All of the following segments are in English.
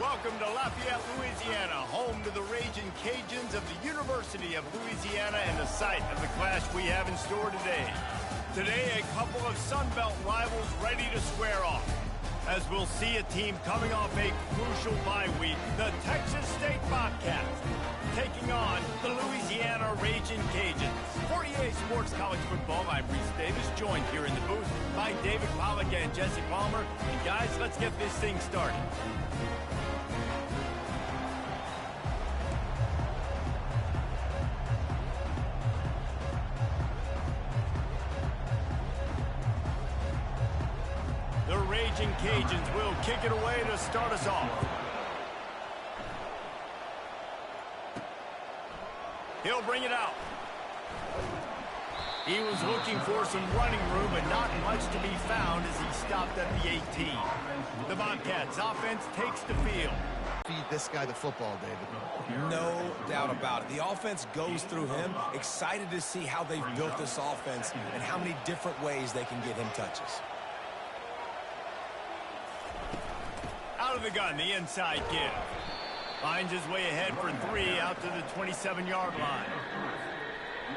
Welcome to Lafayette, Louisiana, home to the Raging Cajuns of the University of Louisiana and the site of the clash we have in store today. Today, a couple of Sun Belt rivals ready to square off. As we'll see a team coming off a crucial bye week, the Texas State Bobcats, taking on the Louisiana Raging Cajuns. For EA Sports College Football, I'm Reese Davis, joined here in the booth by David Pollack and Jesse Palmer. And guys, let's get this thing started. The Raging Cajuns will kick it away to start us off. He'll bring it out. He was looking for some running room, but not much to be found as he stopped at the 18. The Bobcats offense takes the field. Feed this guy the football, David. No doubt about it. The offense goes through him. Excited to see how they've built this offense and how many different ways they can get him touches. Out of the gun, the inside give. Finds his way ahead for 3 out to the 27-yard line.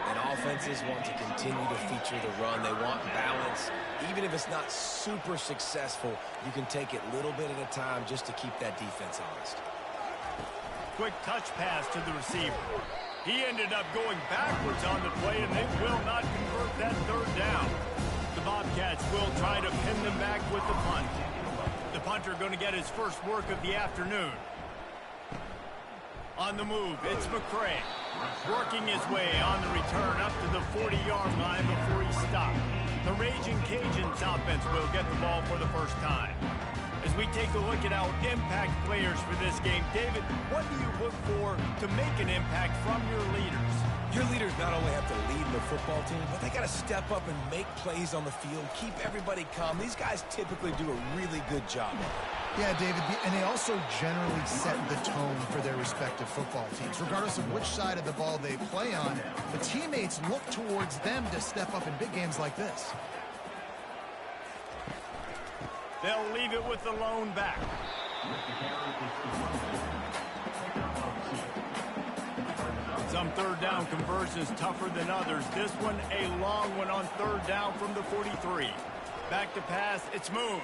And offenses want to continue to feature the run. They want balance. Even if it's not super successful, you can take it little bit at a time just to keep that defense honest. Quick touch pass to the receiver. He ended up going backwards on the play, and they will not convert that third down. The Bobcats will try to pin them back with the punt. The punter going to get his first work of the afternoon. On the move, it's McCray. Working his way on the return up to the 40-yard line before he stopped. The Raging Cajuns offense will get the ball for the first time. As we take a look at our impact players for this game, David, what do you look for to make an impact from your leaders? Your leaders not only have to lead the football team, but they got to step up and make plays on the field, keep everybody calm. These guys typically do a really good job. Yeah, David, and they also generally set the tone for their respective football teams. Regardless of which side of the ball they play on, the teammates look towards them to step up in big games like this. They'll leave it with the lone back. Some third down conversions tougher than others. This one a long one on third down from the 43. Back to pass, it's Moon.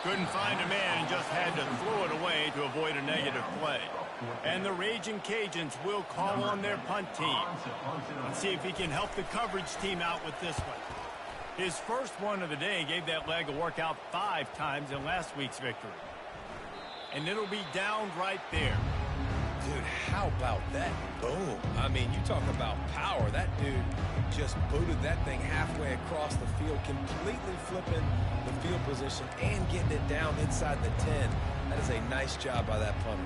Couldn't find a man and just had to throw it away to avoid a negative play. And the Raging Cajuns will call on their punt team. Let's see if he can help the coverage team out with this one. His first one of the day gave that leg a workout 5 times in last week's victory. And it'll be down right there. Dude, how about that? Boom. I mean, you talk about power. That dude just booted that thing halfway across the field, completely flipping the field position and getting it down inside the 10. That is a nice job by that punter.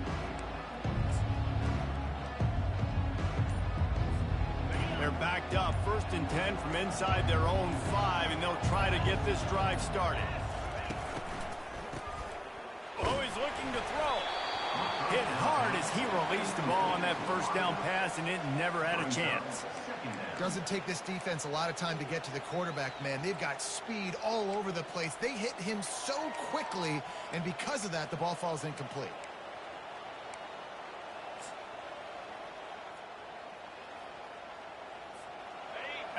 They're backed up, 1st and 10 from inside their own 5, and they'll try to get this drive started. Oh, he's looking to throw. Hit hard as he released the ball on that first down pass, and it never had a chance. Doesn't take this defense a lot of time to get to the quarterback, man. They've got speed all over the place. They hit him so quickly, and because of that, the ball falls incomplete.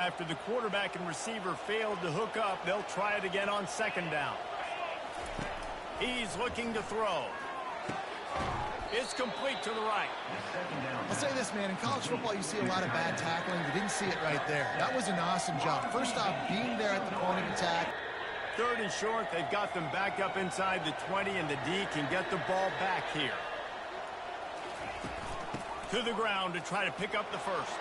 After the quarterback and receiver failed to hook up, they'll try it again on 2nd down. He's looking to throw. It's complete to the right. I'll say this, man. In college football, you see a lot of bad tackling. You didn't see it right there. That was an awesome job. First off, being there at the point of attack. 3rd and short, they've got them back up inside the 20, and the D can get the ball back here. To the ground to try to pick up the first.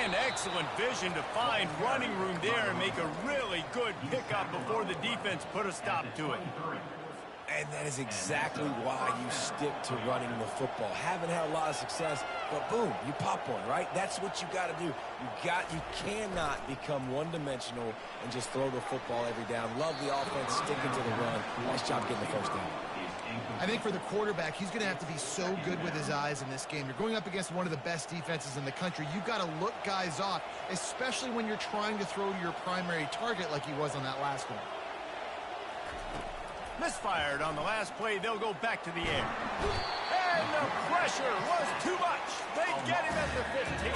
And excellent vision to find running room there and make a really good pickup before the defense put a stop to it. And that is exactly why you stick to running the football. Haven't had a lot of success, but boom, you pop one, right? That's what you got to do. You cannot become one-dimensional and just throw the football every down. Love the offense, sticking to the run. Nice job getting the first down. I think for the quarterback, he's going to have to be so good with his eyes in this game. You're going up against one of the best defenses in the country. You've got to look guys off, especially when you're trying to throw to your primary target like he was on that last one. Misfired on the last play. They'll go back to the air. And the pressure was too much. They get him at the 15.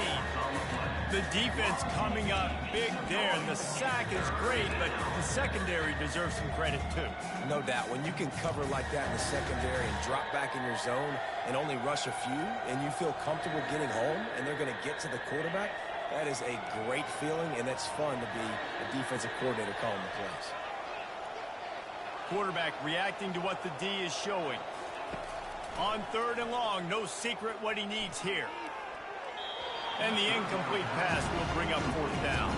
The defense coming up big there, and the sack is great, but the secondary deserves some credit too. No doubt. When you can cover like that in the secondary and drop back in your zone and only rush a few, and you feel comfortable getting home, and they're going to get to the quarterback, that is a great feeling, and it's fun to be a defensive coordinator calling the plays. Quarterback reacting to what the D is showing. On 3rd and long, no secret what he needs here. And the incomplete pass will bring up 4th down.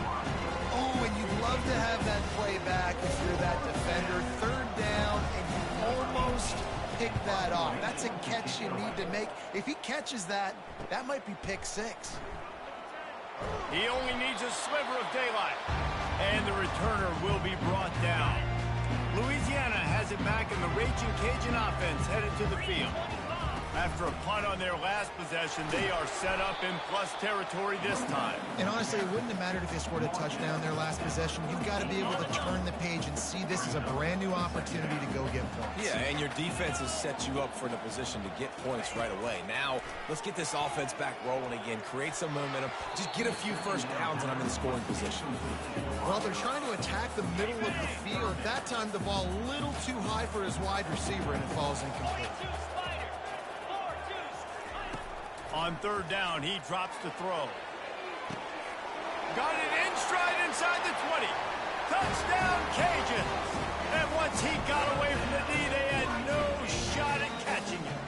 Oh, and you'd love to have that play back if you're that defender. 3rd down, and you almost pick that off. That's a catch you need to make. If he catches that, that might be pick 6. He only needs a sliver of daylight. And the returner will be brought down. Louisiana has it back, in the Raging Cajun offense headed to the field. After a punt on their last possession, they are set up in plus territory this time. And honestly, it wouldn't have mattered if they scored a touchdown their last possession. You've got to be able to turn the page and see this as a brand new opportunity to go get points. Yeah, and your defense has set you up for the position to get points right away. Now, let's get this offense back rolling again. Create some momentum. Just get a few first downs, and I'm in scoring position. Well, they're trying to attack the middle of the field. That time, the ball a little too high for his wide receiver, and it falls incomplete. On 3rd down, he drops to throw. Got it in stride inside the 20. Touchdown, Cajuns. And once he got away from the D, they had no shot at catching him.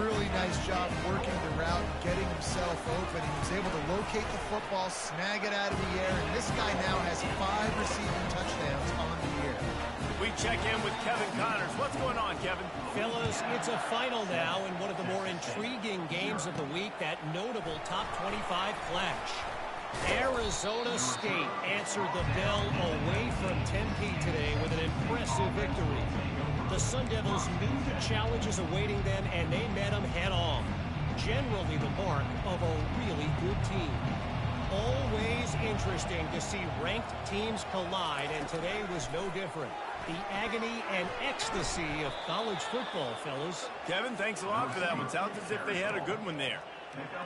Really nice job working the route, getting himself open. He was able to locate the football, snag it out of the air, and this guy now has 5 receiving touchdowns on the year. We check in with Kevin Connors. What's going on, Kevin? Fellas, it's a final now in one of the more intriguing games of the week, that notable top 25 clash. Arizona State answered the bell away from Tempe today with an impressive victory. The Sun Devils knew the challenges awaiting them, and they met them head-on. Generally the mark of a really good team. Always interesting to see ranked teams collide, and today was no different. The agony and ecstasy of college football, fellas. Kevin, thanks a lot for that one. Sounds as if they had a good one there.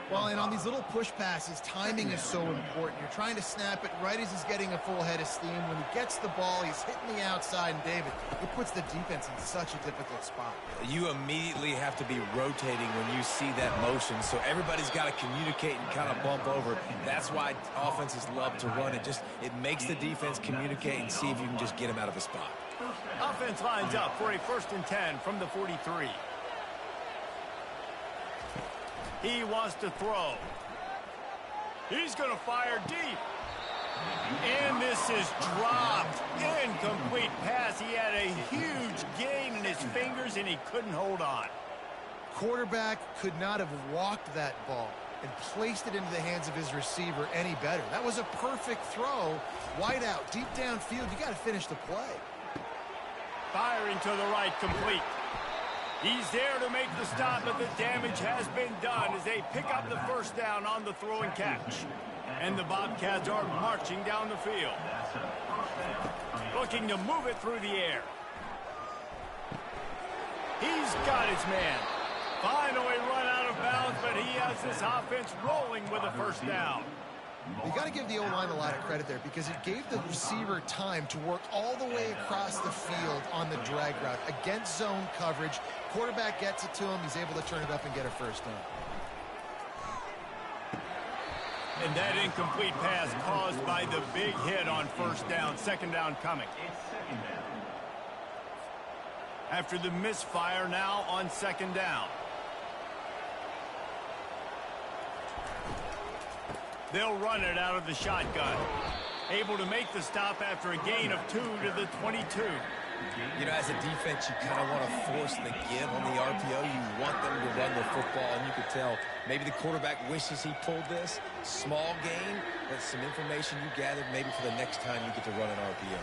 Well, and on these little push passes, timing is so important. You're trying to snap it right as he's getting a full head of steam. When he gets the ball, he's hitting the outside, and David, it puts the defense in such a difficult spot. You immediately have to be rotating when you see that motion, so everybody's got to communicate and kind of bump over. That's why offenses love to run it. It makes the defense communicate and see if you can just get him out of a spot. Offense lines up for a 1st and 10 from the 43. He wants to throw. He's going to fire deep. And this is dropped. Incomplete pass. He had a huge gain in his fingers, and he couldn't hold on. Quarterback could not have walked that ball and placed it into the hands of his receiver any better. That was a perfect throw. Wide out, deep downfield. You got to finish the play. Firing to the right, complete. He's there to make the stop, but the damage has been done as they pick up the 1st down on the throw and catch. And the Bobcats are marching down the field. Looking to move it through the air. He's got his man. Finally run out of bounds, but he has this offense rolling with a 1st down. You got to give the O-line a lot of credit there because it gave the receiver time to work all the way across the field on the drag route against zone coverage. Quarterback gets it to him. He's able to turn it up and get a 1st down. And that incomplete pass caused by the big hit on 1st down. 2nd down coming. After the misfire, now on 2nd down. They'll run it out of the shotgun. Able to make the stop after a gain of 2 to the 22. You know, as a defense, you kind of want to force the give on the RPO. You want them to run the football, and you could tell maybe the quarterback wishes he pulled this. Small gain, but some information you gathered maybe for the next time you get to run an RPO.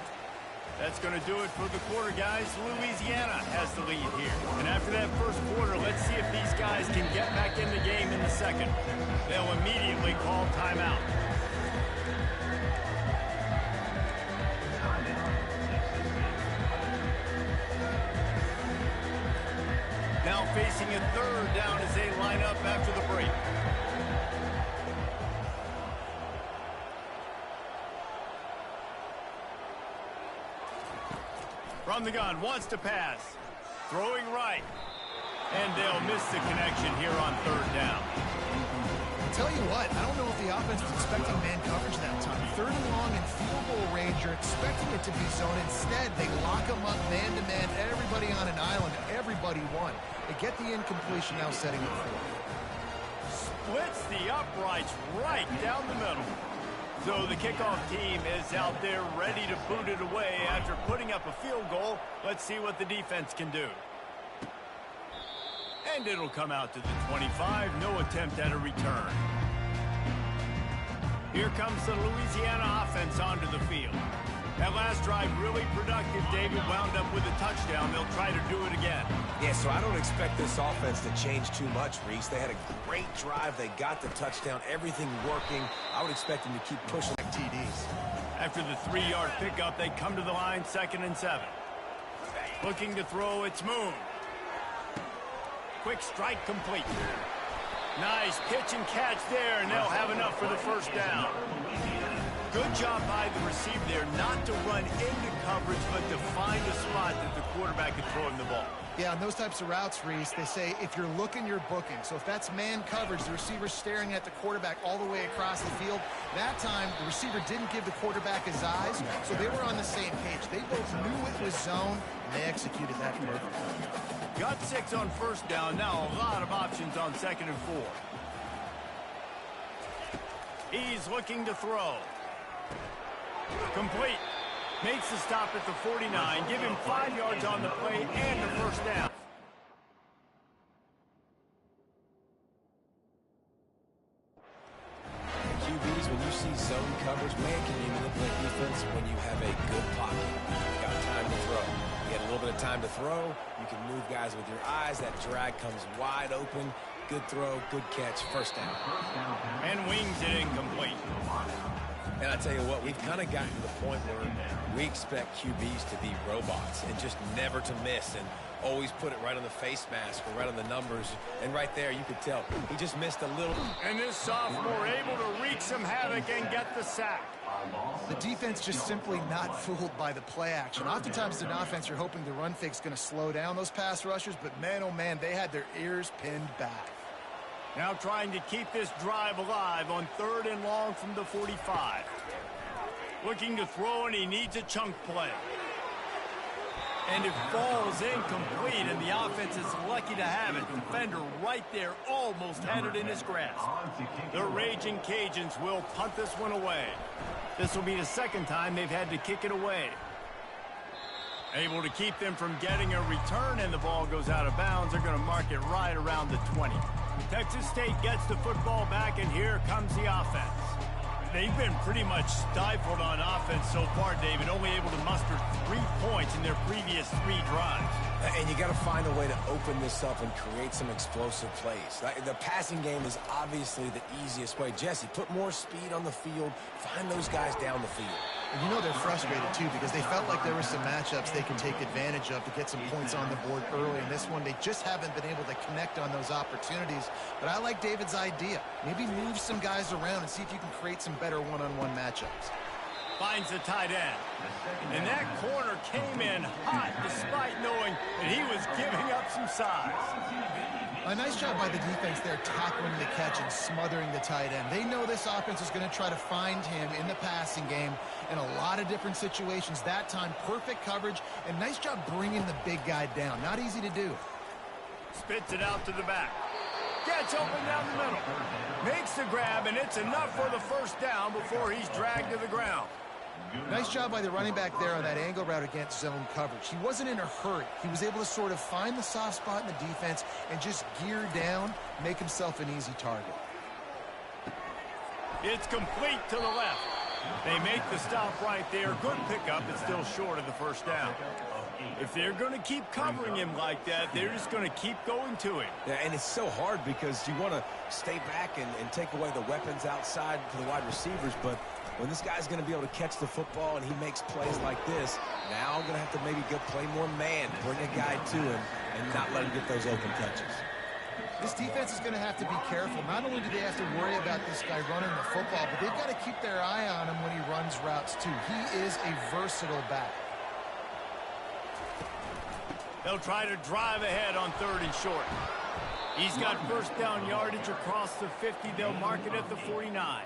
That's going to do it for the quarter, guys. Louisiana has the lead here. And after that 1st quarter, let's see if these guys can get back in the game in the 2nd. They'll immediately call timeout. facing a third down as they line up after the break. From the gun, wants to pass. Throwing right. And they'll miss the connection here on third down. I'll tell you what, I don't know if the offense was expecting man coverage that time. Third and long and field goal range, you're expecting it to be zone. Instead, they lock them up man-to-man, everybody on an island, everybody won. They get the incompletion, now setting it forward. Splits the uprights right down the middle. So the kickoff team is out there ready to boot it away after putting up a field goal. Let's see what the defense can do. And it'll come out to the 25. No attempt at a return. Here comes the Louisiana offense onto the field. That last drive really productive. David wound up with a touchdown. They'll try to do it again. Yeah, so I don't expect this offense to change too much, Reese. They had a great drive. They got the touchdown. Everything working. I would expect them to keep pushing like TDs. After the 3-yard pickup, they come to the line, 2nd and 7. Looking to throw, it's Moon. Quick strike complete. Nice pitch and catch there, and they'll have enough for the first down. Good job by the receiver there, not to run into coverage, but to find a spot that the quarterback could throw him the ball. Yeah, on those types of routes, Reese, they say if you're looking, you're booking. So if that's man coverage, the receiver's staring at the quarterback all the way across the field. That time, the receiver didn't give the quarterback his eyes, so they were on the same page. They both knew it was zone, and they executed that perfectly. Got 6 on first down. Now a lot of options on 2nd and 4. He's looking to throw. Complete. Makes the stop at the 49. Give him 5 yards on the play and the first down. QBs, when you see zone coverage, man, can you manipulate defense when you have a good pocket? You've got time to throw. You get a little bit of time to throw. You can move guys with your eyes. That drag comes wide open. Good throw, good catch, first down. And wings it incomplete. And I tell you what, we've kind of gotten to the point where we expect QBs to be robots and just never to miss and always put it right on the face mask or right on the numbers. And right there, you could tell he just missed a little. And this sophomore able to wreak some havoc and get the sack. The defense just simply not fooled by the play action. Oftentimes, an offense, you're hoping the run fake's going to slow down those pass rushers, but man, oh man, they had their ears pinned back. Now trying to keep this drive alive on 3rd and long from the 45. Looking to throw, and he needs a chunk play. And it falls incomplete, and the offense is lucky to have it. The defender right there almost had it in his grasp. The Raging Cajuns will punt this one away. This will be the 2nd time they've had to kick it away. Able to keep them from getting a return, and the ball goes out of bounds. They're going to mark it right around the 20. Texas State gets the football back, and here comes the offense. They've been pretty much stifled on offense so far, David, only able to muster 3 points in their previous 3 drives. And you got to find a way to open this up and create some explosive plays. The passing game is obviously the easiest way. Jesse, put more speed on the field. Find those guys down the field. And you know they're frustrated, too, because they felt like there were some matchups they can take advantage of to get some points on the board early. In this one, they just haven't been able to connect on those opportunities. But I like David's idea. Maybe move some guys around and see if you can create some better one-on-one matchups. Finds the tight end. And that corner came in hot despite knowing that he was giving up some size. A nice job by the defense there, tackling the catch and smothering the tight end. They know this offense is going to try to find him in the passing game in a lot of different situations. That time, perfect coverage, and nice job bringing the big guy down. Not easy to do. Spits it out to the back. Gets open down the middle. Makes the grab, and it's enough for the first down before he's dragged to the ground. Nice job by the running back there on that angle route against zone coverage. He wasn't in a hurry. He was able to sort of find the soft spot in the defense and just gear down, make himself an easy target. It's complete to the left. They make the stop right there. Good pickup, but still short of the first down. If they're going to keep covering him like that, they're just going to keep going to him. Yeah, and it's so hard because you want to stay back and take away the weapons outside for the wide receivers, but when this guy's going to be able to catch the football and he makes plays like this, now I'm going to have to maybe go play more man, bring a guy to him, and not let him get those open catches. This defense is going to have to be careful. Not only do they have to worry about this guy running the football, but they've got to keep their eye on him when he runs routes too. He is a versatile back. They'll try to drive ahead on 3rd and short. He's got first down yardage across the 50. They'll mark it at the 49.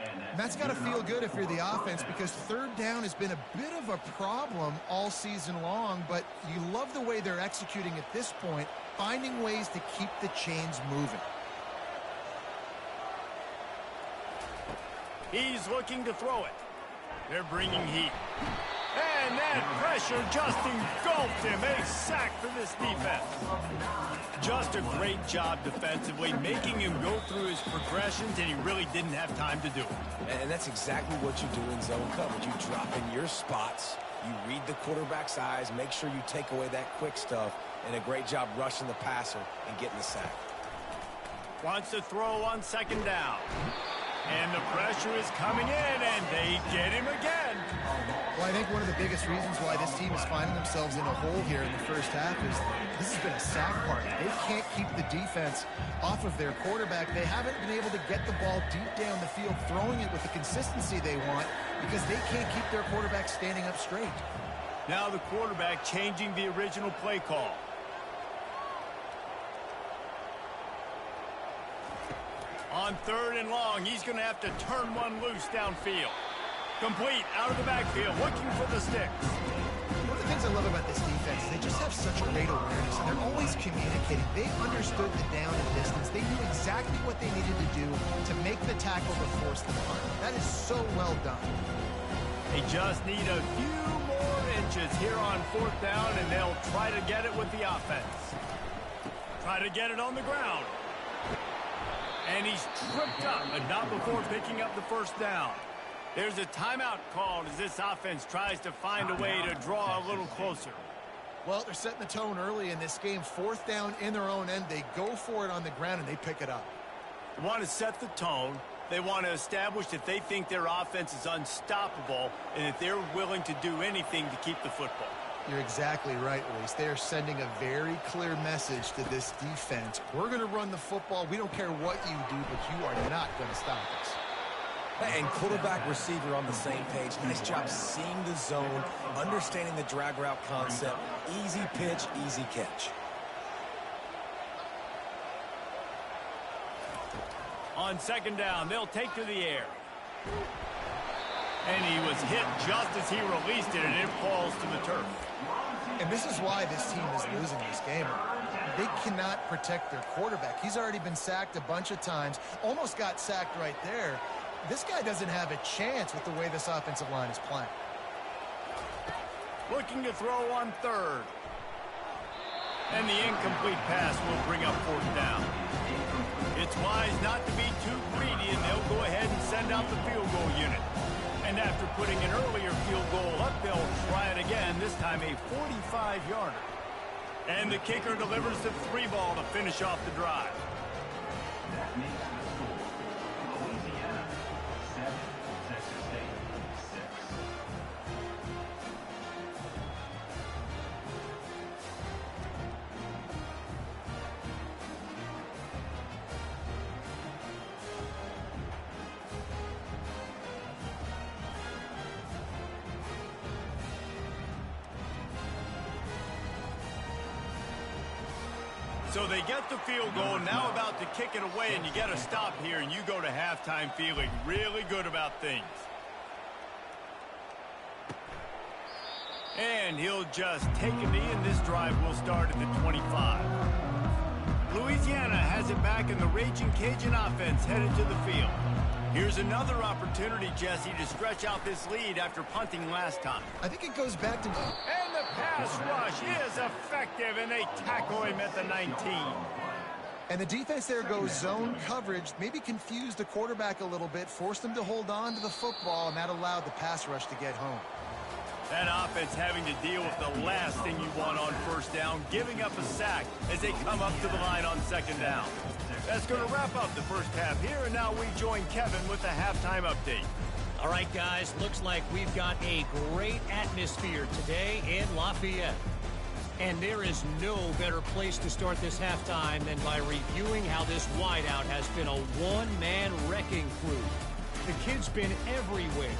And that's got to feel good if you're the offense, because 3rd down has been a bit of a problem all season long, but you love the way they're executing at this point, finding ways to keep the chains moving. He's looking to throw it. They're bringing heat. And that pressure just engulfed him. A sack for this defense. Just a great job defensively, making him go through his progressions, and he really didn't have time to do it. And that's exactly what you do in zone coverage. You drop in your spots, you read the quarterback's eyes, make sure you take away that quick stuff, and a great job rushing the passer and getting the sack. Wants to throw on 2nd down. And the pressure is coming in, and they get him again. Well, I think one of the biggest reasons why this team is finding themselves in a hole here in the first half is this has been a sack party. They can't keep the defense off of their quarterback. They haven't been able to get the ball deep down the field, throwing it with the consistency they want, because they can't keep their quarterback standing up straight. Now the quarterback changing the original play call. On 3rd and long, he's going to have to turn one loose downfield. Complete, out of the backfield, looking for the sticks. One of the things I love about this defense is they just have such great awareness, and they're always communicating. They understood the down and distance. They knew exactly what they needed to do to make the tackle to force the punt. That is so well done. They just need a few more inches here on 4th down, and they'll try to get it with the offense. Try to get it on the ground. And he's tripped up, but not before picking up the first down. There's a timeout called as this offense tries to find a way to draw a little closer. Well, they're setting the tone early in this game. 4th down in their own end. They go for it on the ground, and they pick it up. They want to set the tone. They want to establish that they think their offense is unstoppable and that they're willing to do anything to keep the football. You're exactly right, Luis. They are sending a very clear message to this defense. We're going to run the football. We don't care what you do, but you are not going to stop us. And quarterback, receiver on the same page. Nice job seeing the zone, understanding the drag route concept. Easy pitch, easy catch. On 2nd down, they'll take to the air. And he was hit just as he released it, and it falls to the turf. And this is why this team is losing this game. They cannot protect their quarterback. He's already been sacked a bunch of times, almost got sacked right there. This guy doesn't have a chance with the way this offensive line is playing. Looking to throw on 3rd. And the incomplete pass will bring up 4th down. It's wise not to be too greedy, and they'll go ahead and send out the field goal unit. And after putting an earlier field goal up, they'll try it again, this time a 45-yarder. And the kicker delivers the 3 ball to finish off the drive. That makes the score Louisiana 7, Texas State 6. So they get the field goal, now about to kick it away, and you get a stop here, and you go to halftime feeling really good about things. And he'll just take a knee, and this drive will start at the 25. Louisiana has it back, and the Raging Cajun offense headed to the field. Here's another opportunity, Jesse, to stretch out this lead after punting last time. I think it goes back to... And the pass rush is effective, and they tackle him at the 19. And the defense there goes zone coverage, maybe confused the quarterback a little bit, forced him to hold on to the football, and that allowed the pass rush to get home. That offense having to deal with the last thing you want on first down, giving up a sack as they come up to the line on second down. That's going to wrap up the first half here, and now we join Kevin with the halftime update. All right, guys, looks like we've got a great atmosphere today in Lafayette. And there is no better place to start this halftime than by reviewing how this wideout has been a one-man wrecking crew. The kid's been everywhere.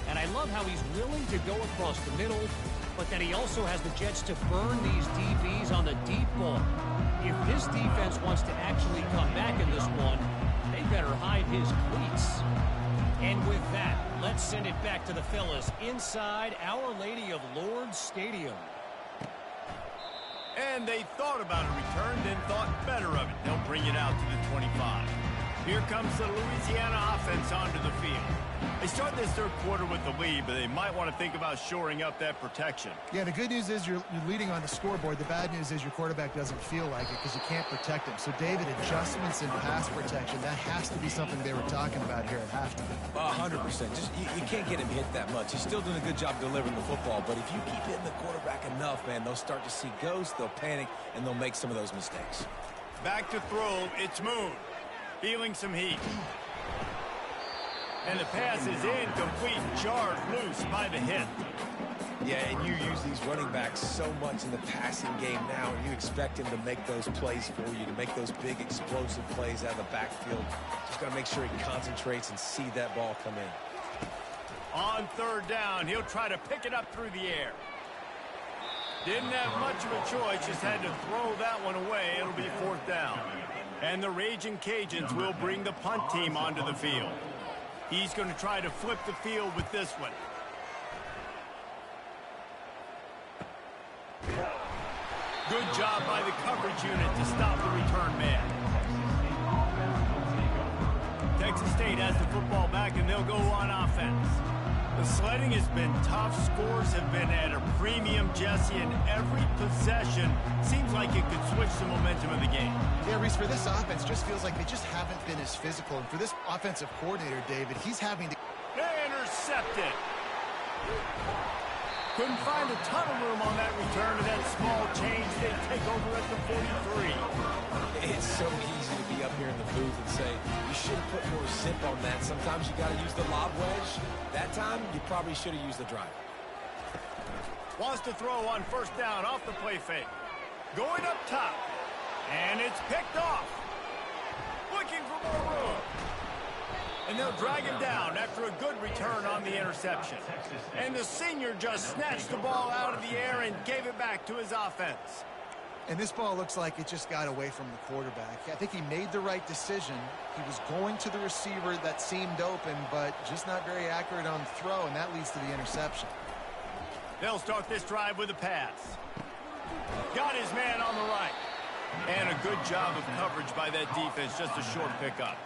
And I love how he's willing to go across the middle, but that he also has the jets to burn these DBs on the deep ball. If this defense wants to actually come back in this one, they better hide his cleats. And with that, let's send it back to the fellas inside Our Lady of Lourdes Stadium. And they thought about a return, then thought better of it. They'll bring it out to the 25. Here comes the Louisiana offense onto the field. They start this third quarter with the lead, but they might want to think about shoring up that protection. Yeah, the good news is you're leading on the scoreboard. The bad news is your quarterback doesn't feel like it because you can't protect him. So, David, adjustments in pass protection, that has to be something they were talking about here at halftime. 100%. Just you can't get him hit that much. He's still doing a good job delivering the football, but if you keep hitting the quarterback enough, man, they'll start to see ghosts, they'll panic, and they'll make some of those mistakes. Back to throw, it's Moon. Feeling some heat. And the pass is incomplete, jarred loose by the hit. Yeah, and you use these running backs so much in the passing game now, and you expect him to make those plays for you, to make those big explosive plays out of the backfield. Just got to make sure he concentrates and see that ball come in. On third down, he'll try to pick it up through the air. Didn't have much of a choice, just had to throw that one away. It'll be fourth down. And the Raging Cajuns will bring the punt team onto the field. He's going to try to flip the field with this one. Good job by the coverage unit to stop the return man. Texas State has the football back, and they'll go on offense. The sledding has been tough. Scores have been at a premium, Jesse, and every possession seems like it could switch the momentum of the game. Yeah, Reese, for this offense, just feels like they just haven't been as physical. And for this offensive coordinator, David, he's having to... Intercepted. Couldn't find a ton of room on that return to that small change. They take over at the 43. It's so easy to be up here in the booth and say, you should have put more zip on that. Sometimes you got to use the lob wedge. That time, you probably should have used the drive. Wants to throw on first down off the play fake. Going up top. And it's picked off. Looking for more room. And they'll drag him down after a good return on the interception. And the senior just snatched the ball out of the air and gave it back to his offense. And this ball looks like it just got away from the quarterback. I think he made the right decision. He was going to the receiver that seemed open, but just not very accurate on the throw, and that leads to the interception. They'll start this drive with a pass. Got his man on the right. And a good job of coverage by that defense, just a short pickup.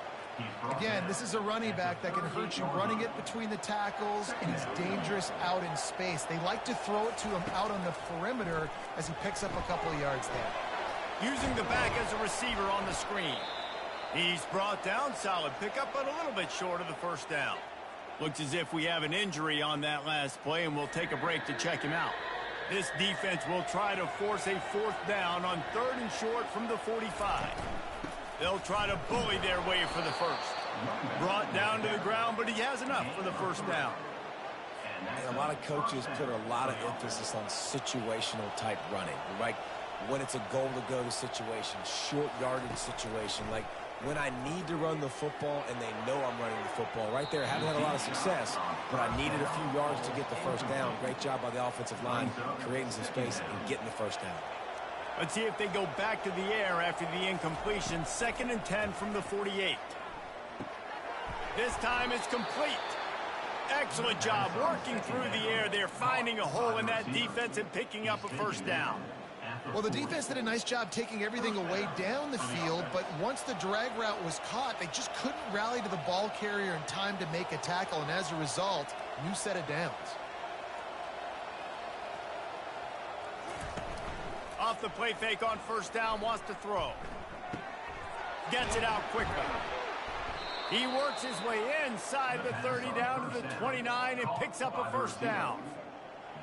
Again, this is a running back that can hurt you running it between the tackles, and he's dangerous out in space. They like to throw it to him out on the perimeter as he picks up a couple of yards there. Using the back as a receiver on the screen. He's brought down, solid pickup, but a little bit short of the first down. Looks as if we have an injury on that last play, and we'll take a break to check him out. This defense will try to force a fourth down on third and short from the 45. They'll try to bully their way for the first. Brought down to the ground, but he has enough for the first down. And a lot of coaches put a lot of emphasis on situational type running, right? When it's a goal to go to situation, short yardage situation, like when I need to run the football and they know I'm running the football. Right there, haven't had a lot of success, but I needed a few yards to get the first down. Great job by the offensive line, creating some space and getting the first down. Let's see if they go back to the air after the incompletion. 2nd and 10 from the 48. This time it's complete. Excellent job working through the air. They're finding a hole in that defense and picking up a first down. Well, the defense did a nice job taking everything away down the field, but once the drag route was caught, they just couldn't rally to the ball carrier in time to make a tackle, and as a result, new set of downs. Off the play fake on first down, wants to throw. Gets it out quickly. He works his way inside the 30 down to the 29 and picks up a first down.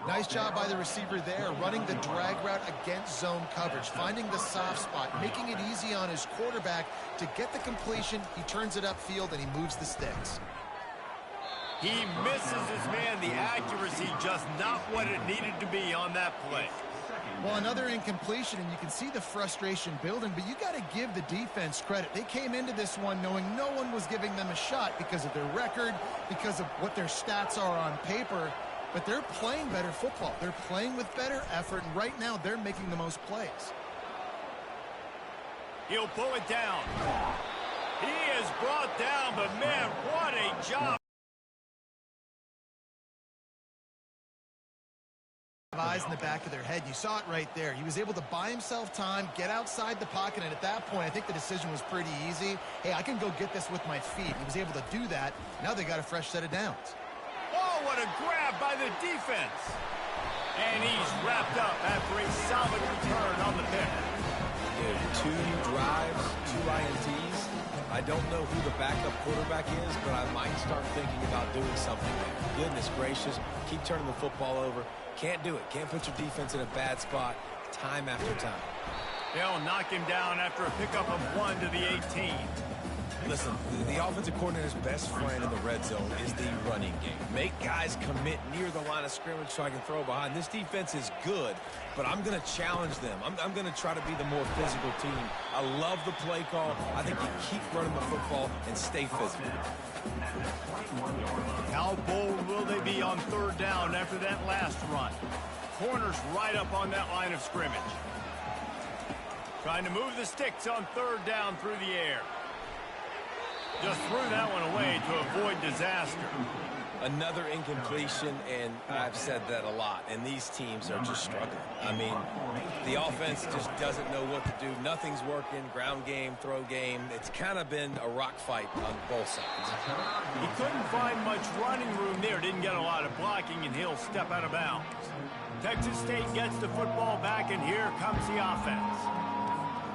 Nice job by the receiver there, running the drag route against zone coverage, finding the soft spot, making it easy on his quarterback to get the completion. He turns it upfield, and he moves the sticks. He misses his man. The accuracy just not what it needed to be on that play. Well, another incompletion, and you can see the frustration building, but you got to give the defense credit. They came into this one knowing no one was giving them a shot because of their record, because of what their stats are on paper. But they're playing better football. They're playing with better effort, and right now they're making the most plays. He'll pull it down. He is brought down, but man, what a job. Eyes in the back of their head. You saw it right there. He was able to buy himself time, get outside the pocket, and at that point, I think the decision was pretty easy. Hey, I can go get this with my feet. He was able to do that. Now they got a fresh set of downs. Oh, what a grab by the defense. And he's wrapped up after a solid return on the pick. Dude, 2 drives, 2 INTs. I don't know who the backup quarterback is, but I might start thinking about doing something there. Goodness gracious, keep turning the football over. Can't do it. Can't put your defense in a bad spot time after time. They'll knock him down after a pickup of 1 to the 18. Listen, the offensive coordinator's best friend in the red zone is the running game. Make guys commit near the line of scrimmage so I can throw behind. This defense is good, but I'm going to challenge them. I'm going to try to be the more physical team. I love the play call. I think you keep running the football and stay physical. How bold will they be on 3rd down after that last run? Corners right up on that line of scrimmage. Trying to move the sticks on 3rd down through the air. Just threw that one away to avoid disaster. Another incompletion, and I've said that a lot, and these teams are just struggling. I mean, the offense just doesn't know what to do. Nothing's working. Ground game, throw game. It's kind of been a rock fight on both sides. He couldn't find much running room there. Didn't get a lot of blocking, and he'll step out of bounds. Texas State gets the football back, and here comes the offense.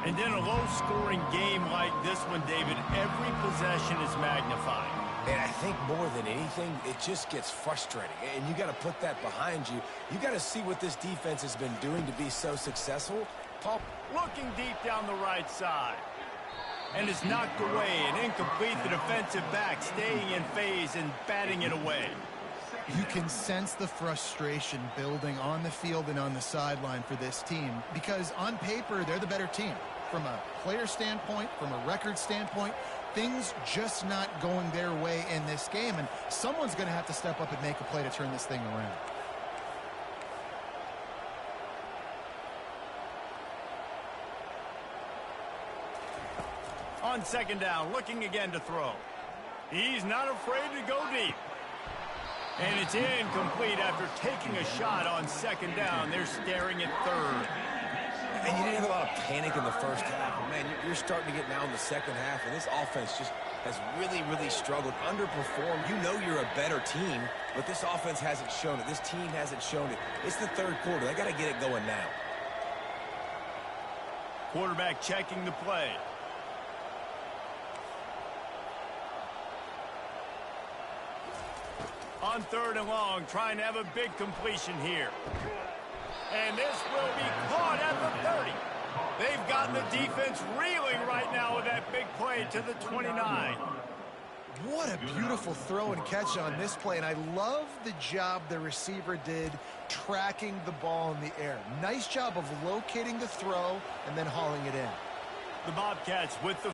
And in a low-scoring game like this one, David, every possession is magnified. And I think more than anything, it just gets frustrating. And you got to put that behind you. You got to see what this defense has been doing to be so successful. Paul looking deep down the right side. And it's knocked away and incomplete. The defensive back staying in phase and batting it away. You can sense the frustration building on the field and on the sideline for this team because on paper, they're the better team. From a player standpoint, from a record standpoint, things just not going their way in this game, and someone's going to have to step up and make a play to turn this thing around. On 2nd down, looking again to throw. He's not afraid to go deep. And it's incomplete after taking a shot on 2nd down. They're staring at 3rd. And you didn't have a lot of panic in the first half. Man, you're starting to get now in the second half, and this offense just has really, really struggled, underperformed. You know you're a better team, but this offense hasn't shown it. This team hasn't shown it. It's the 3rd quarter. They got to get it going now. Quarterback checking the play. On 3rd and long, trying to have a big completion here. And this will be caught at the 30. They've gotten the defense reeling right now with that big play to the 29. What a beautiful throw and catch on this play, and I love the job the receiver did tracking the ball in the air. Nice job of locating the throw and then hauling it in. The Bobcats with the